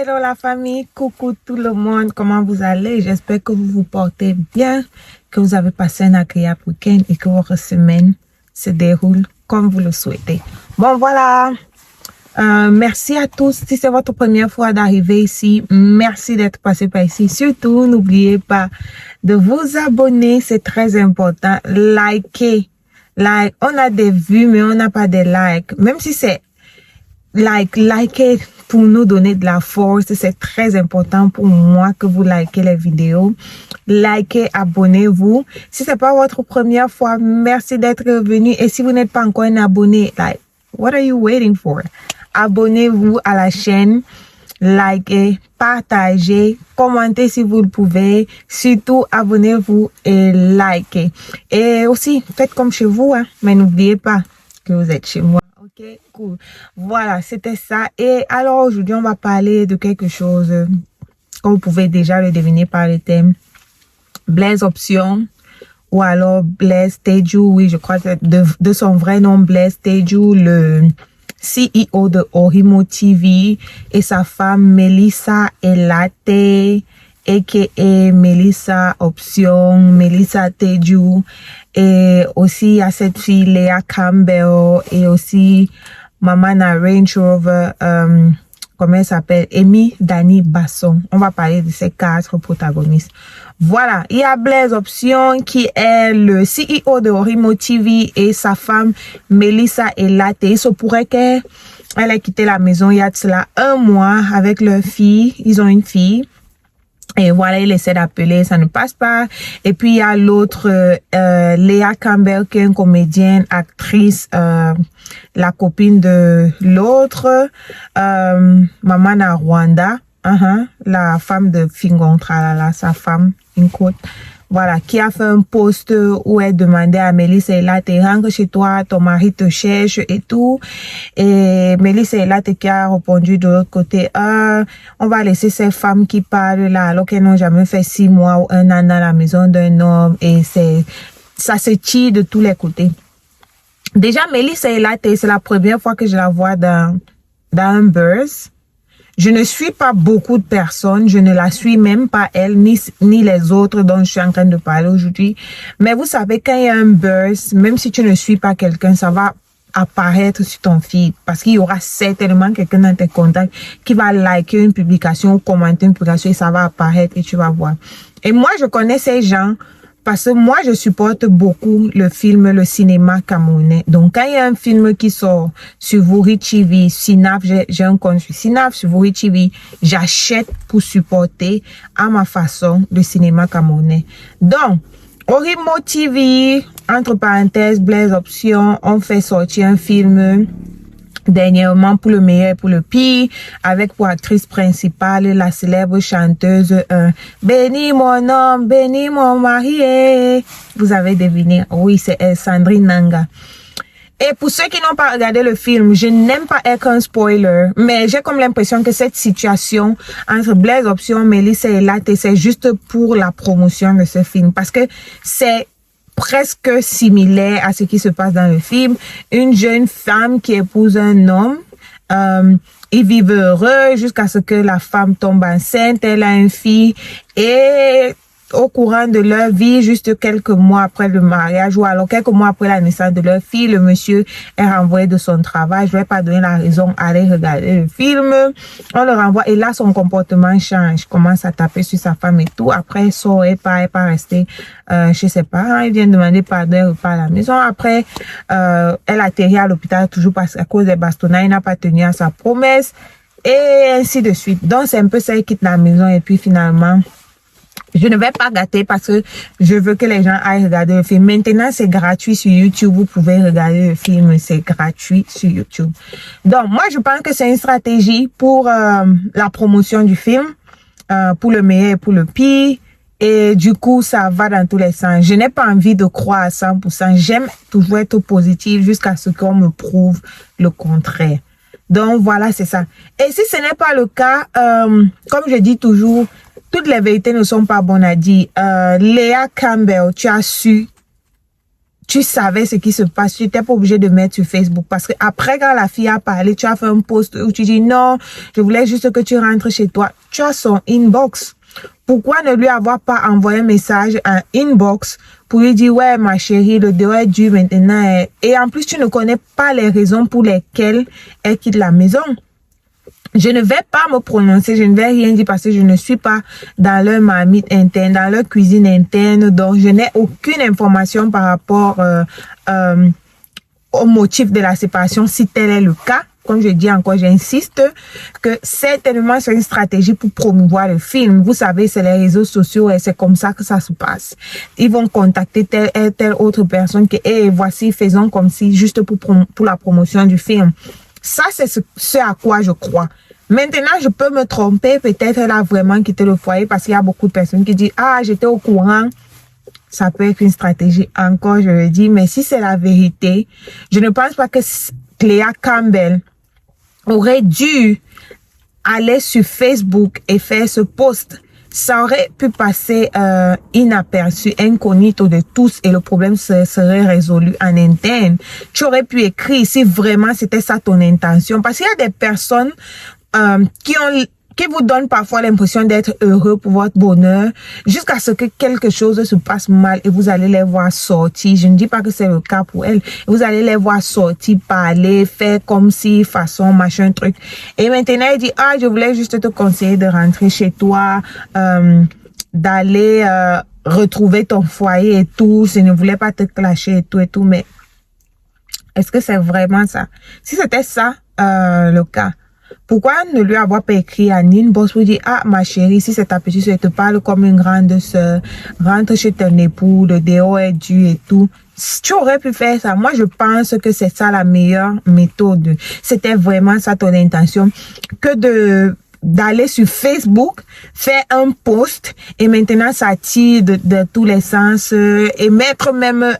Hello la famille, coucou tout le monde, comment vous allez? J'espère que vous vous portez bien, que vous avez passé un agréable week-end et que votre semaine se déroule comme vous le souhaitez. Bon voilà, merci à tous. Si c'est votre première fois d'arriver ici, merci d'être passé par ici. Surtout, n'oubliez pas de vous abonner, c'est très important. Likez, on a des vues mais on n'a pas de likes. Même si c'est likez pour nous donner de la force. C'est très important pour moi que vous likez les vidéos. Likez, abonnez-vous. Si c'est pas votre première fois, merci d'être venu. Et si vous n'êtes pas encore un abonné, what are you waiting for? Abonnez-vous à la chaîne. Likez, partagez, commentez si vous le pouvez. Surtout, abonnez-vous et likez. Et aussi, faites comme chez vous, hein. Mais n'oubliez pas que vous êtes chez moi. Ok, cool. Voilà, c'était ça. Et alors aujourd'hui, on va parler de quelque chose, comme vous pouvez déjà le deviner par le thème, Blaise Option, ou alors Blaise Teju. Oui, je crois que de son vrai nom, Blaise Teju, le CEO de Orimo TV, et sa femme Melissa Elate, a.k.a. Melissa Option, Melissa Teju. Et aussi, il y a cette fille, Léa Campbell, et aussi Maman Range Rover, comment elle s'appelle? Amy Dani Basson. On va parler de ces 4 protagonistes. Voilà, il y a Blaise Option qui est le CEO de Orimo TV et sa femme Melissa Elate. Il se pourrait qu'elle ait quitté la maison il y a de cela 1 mois avec leur fille. Ils ont une fille. Et voilà, il essaie d'appeler, ça ne passe pas. Et puis, il y a l'autre, Léa Campbell, qui est une comédienne, actrice, la copine de l'autre, Maman Rwanda, la femme de Fingon Tralala, sa femme, une côte. Voilà, qui a fait un post où elle demandait à Melissa Elate, rentre chez toi, ton mari te cherche et tout. Et Melissa Elate qui a répondu de l'autre côté, on va laisser ces femmes qui parlent là, alors qu'elles n'ont jamais fait 6 mois ou 1 an dans la maison d'un homme. Et ça se tire de tous les côtés. Déjà, Melissa Elate, c'est la première fois que je la vois dans un buzz. Je ne suis pas beaucoup de personnes, je ne la suis même pas elle, ni les autres dont je suis en train de parler aujourd'hui. Mais vous savez, quand il y a un buzz, même si tu ne suis pas quelqu'un, ça va apparaître sur ton feed. Parce qu'il y aura certainement quelqu'un dans tes contacts qui va liker une publication ou commenter une publication et ça va apparaître et tu vas voir. Et moi, je connais ces gens parce que moi, je supporte beaucoup le cinéma camerounais. Donc, quand il y a un film qui sort sur Vuri TV, Synapse, j'ai un compte sur Synapse, sur Vuri TV, j'achète pour supporter à ma façon le cinéma camerounais. Donc, Orimo TV, entre parenthèses, Blaise Option, on fait sortir un film dernièrement pour le meilleur et pour le pire, avec pour actrice principale la célèbre chanteuse Béni mon homme, béni mon mari. Vous avez deviné, oui, c'est elle, Sandrine Nanga. Et pour ceux qui n'ont pas regardé le film, je n'aime pas être un spoiler, mais j'ai comme l'impression que cette situation entre Blaise Option, Melissa Elate, c'est juste pour la promotion de ce film, parce que c'est presque similaire à ce qui se passe dans le film. Une jeune femme qui épouse un homme. Ils vivent heureux jusqu'à ce que la femme tombe enceinte. Elle a une fille. Et au courant de leur vie, juste quelques mois après le mariage ou alors quelques mois après la naissance de leur fille, le monsieur est renvoyé de son travail. Je vais pas donner la raison, allez regarder le film. On le renvoie et là, son comportement change. Il commence à taper sur sa femme et tout. Après, il sort et pas rester chez ses parents. Il vient demander pardon, il repart à la maison. Après, elle atterrit à l'hôpital toujours parce qu'à cause des bastonnats, il n'a pas tenu à sa promesse et ainsi de suite. Donc, c'est un peu ça, il quitte la maison et puis finalement, je ne vais pas gâter parce que je veux que les gens aillent regarder le film. Maintenant, c'est gratuit sur YouTube. Vous pouvez regarder le film. C'est gratuit sur YouTube. Donc, moi, je pense que c'est une stratégie pour la promotion du film, pour le meilleur et pour le pire. Et du coup, ça va dans tous les sens. Je n'ai pas envie de croire à 100%. J'aime toujours être positive jusqu'à ce qu'on me prouve le contraire. Donc, voilà, c'est ça. Et si ce n'est pas le cas, comme je dis toujours, toutes les vérités ne sont pas bonnes à dire. Léa Campbell, tu as su tu savais ce qui se passe, tu n'étais pas obligé de mettre sur Facebook. Parce que après, quand la fille a parlé, tu as fait un post où tu dis non, je voulais juste que tu rentres chez toi. Tu as son inbox. Pourquoi ne lui avoir pas envoyé un message, un inbox, pour lui dire, ouais, ma chérie, le dehors est dur maintenant. Et en plus, tu ne connais pas les raisons pour lesquelles elle quitte la maison. Je ne vais pas me prononcer, je ne vais rien dire parce que je ne suis pas dans leur marmite interne, dans leur cuisine interne, donc je n'ai aucune information par rapport au motif de la séparation, si tel est le cas. Comme je dis encore, j'insiste que certainement c'est une stratégie pour promouvoir le film. Vous savez, c'est les réseaux sociaux et c'est comme ça que ça se passe. Ils vont contacter telle autre personne que, hey, voici, faisons comme si, juste pour la promotion du film. Ça, c'est ce à quoi je crois. Maintenant, je peux me tromper. Peut-être elle a vraiment quitté le foyer parce qu'il y a beaucoup de personnes qui disent, ah, j'étais au courant. Ça peut être une stratégie. Encore, je le dis. Mais si c'est la vérité, je ne pense pas que Cléa Campbell aurait dû aller sur Facebook et faire ce post. Ça aurait pu passer inaperçu, incognito de tous et le problème serait résolu en interne. Tu aurais pu écrire si vraiment c'était ça ton intention. Parce qu'il y a des personnes qui vous donnent parfois l'impression d'être heureux pour votre bonheur jusqu'à ce que quelque chose se passe mal et vous allez les voir sortir. Je ne dis pas que c'est le cas pour elle. Vous allez les voir sortir, parler, faire comme si, façon, machin, truc. Et maintenant, elle dit, ah, je voulais juste te conseiller de rentrer chez toi, d'aller retrouver ton foyer et tout. Je ne voulais pas te clasher et tout, mais est-ce que c'est vraiment ça? Si c'était ça, le cas, pourquoi ne lui avoir pas écrit à inbox pour dire, ah, ma chérie, si c'est ta petite soeur, elle te parle comme une grande soeur, rentre chez ton époux, le dehors est dur et tout. Tu aurais pu faire ça. Moi, je pense que c'est ça la meilleure méthode. C'était vraiment ça ton intention, que d'aller sur Facebook, faire un post et maintenant ça tire de tous les sens et mettre même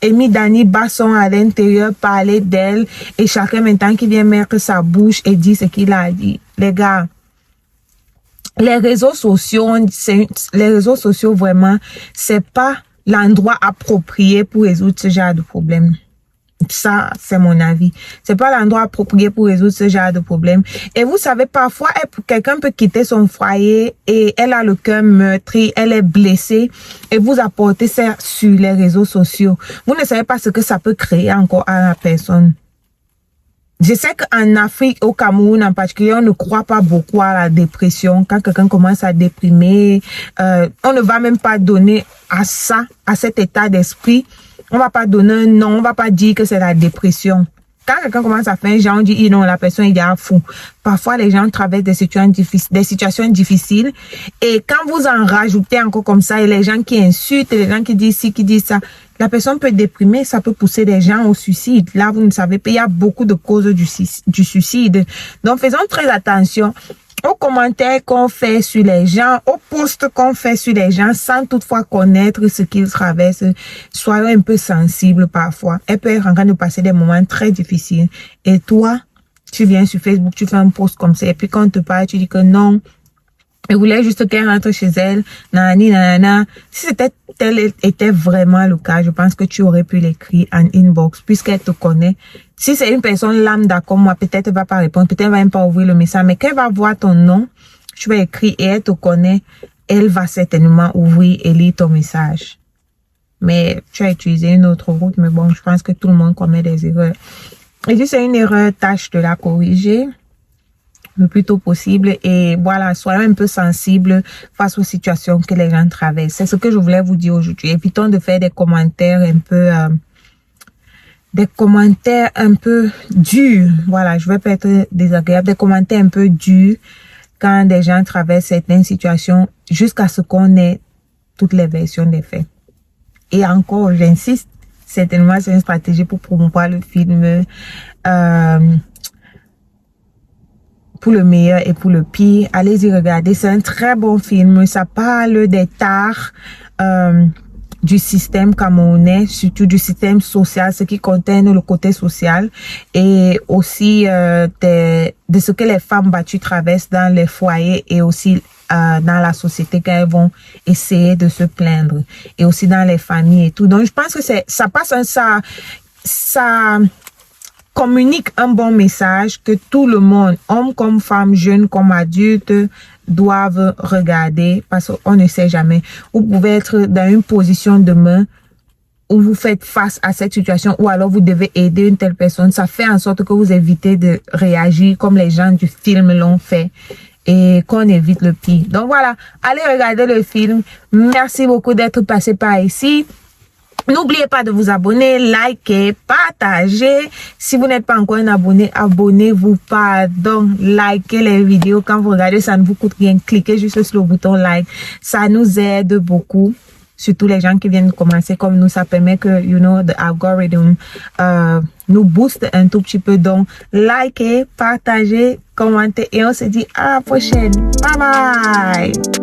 Amy Dani Basson à l'intérieur, parler d'elle et chacun maintenant qui vient mettre sa bouche et dit ce qu'il a dit. Les gars, les réseaux sociaux vraiment, c'est pas l'endroit approprié pour résoudre ce genre de problème. Ça, c'est mon avis. C'est pas l'endroit approprié pour résoudre ce genre de problème. Et vous savez, parfois, quelqu'un peut quitter son foyer et elle a le cœur meurtri, elle est blessée et vous apportez ça sur les réseaux sociaux. Vous ne savez pas ce que ça peut créer encore à la personne. Je sais qu'en Afrique, au Cameroun en particulier, on ne croit pas beaucoup à la dépression. Quand quelqu'un commence à déprimer, on ne va même pas donner à ça, à cet état d'esprit. On va pas donner un nom, on va pas dire que c'est la dépression. Quand quelqu'un commence à faire un genre, on dit non, la personne est déjà fou. Parfois, les gens traversent des situations difficiles. Et quand vous en rajoutez encore comme ça, et les gens qui insultent, les gens qui disent ci, qui disent ça, la personne peut déprimer, ça peut pousser des gens au suicide. Là, vous ne savez pas, il y a beaucoup de causes du suicide. Donc, faisons très attention aux commentaires qu'on fait sur les gens, aux posts qu'on fait sur les gens sans toutefois connaître ce qu'ils traversent. Soyons un peu sensibles parfois. Elle peut être en train de passer des moments très difficiles. Et toi, tu viens sur Facebook, tu fais un post comme ça. Et puis quand on te parle, tu dis que non, elle voulait juste qu'elle rentre chez elle. Nanani, nanana. Si tel était vraiment le cas, je pense que tu aurais pu l'écrire en inbox puisqu'elle te connaît. Si c'est une personne lambda comme moi, peut-être elle va pas répondre, peut-être elle va même pas ouvrir le message, mais quand elle va voir ton nom, tu vas écrire et elle te connaît, elle va certainement ouvrir et lire ton message. Mais tu as utilisé une autre route, mais bon, je pense que tout le monde commet des erreurs. Et si c'est une erreur, tâche de la corriger le plus tôt possible et voilà, soyons un peu sensibles face aux situations que les gens traversent. C'est ce que je voulais vous dire aujourd'hui. Évitons de faire des commentaires un peu durs. Voilà, je vais pas être désagréable. Des commentaires un peu durs quand des gens traversent certaines situations jusqu'à ce qu'on ait toutes les versions des faits. Et encore, j'insiste, certainement c'est une stratégie pour promouvoir le film pour le meilleur et pour le pire. Allez-y regarder, c'est un très bon film. Ça parle des tares du système camerounais, surtout du système social, ce qui contient le côté social et aussi de ce que les femmes battues traversent dans les foyers et aussi dans la société quand elles vont essayer de se plaindre, et aussi dans les familles et tout. Donc je pense que ça communique un bon message que tout le monde, hommes comme femmes, jeunes comme adultes, doivent regarder, parce qu'on ne sait jamais. Vous pouvez être dans une position demain où vous faites face à cette situation, ou alors vous devez aider une telle personne. Ça fait en sorte que vous évitez de réagir comme les gens du film l'ont fait, et qu'on évite le pire. Donc voilà, allez regarder le film. Merci beaucoup d'être passé par ici. N'oubliez pas de vous abonner, liker, partager. Si vous n'êtes pas encore un abonné, abonnez-vous. Pardon, likez les vidéos. Quand vous regardez, ça ne vous coûte rien. Cliquez juste sur le bouton like. Ça nous aide beaucoup. Surtout les gens qui viennent commencer comme nous. Ça permet que, the algorithm nous booste un tout petit peu. Donc, likez, partagez, commentez. Et on se dit à la prochaine. Bye bye.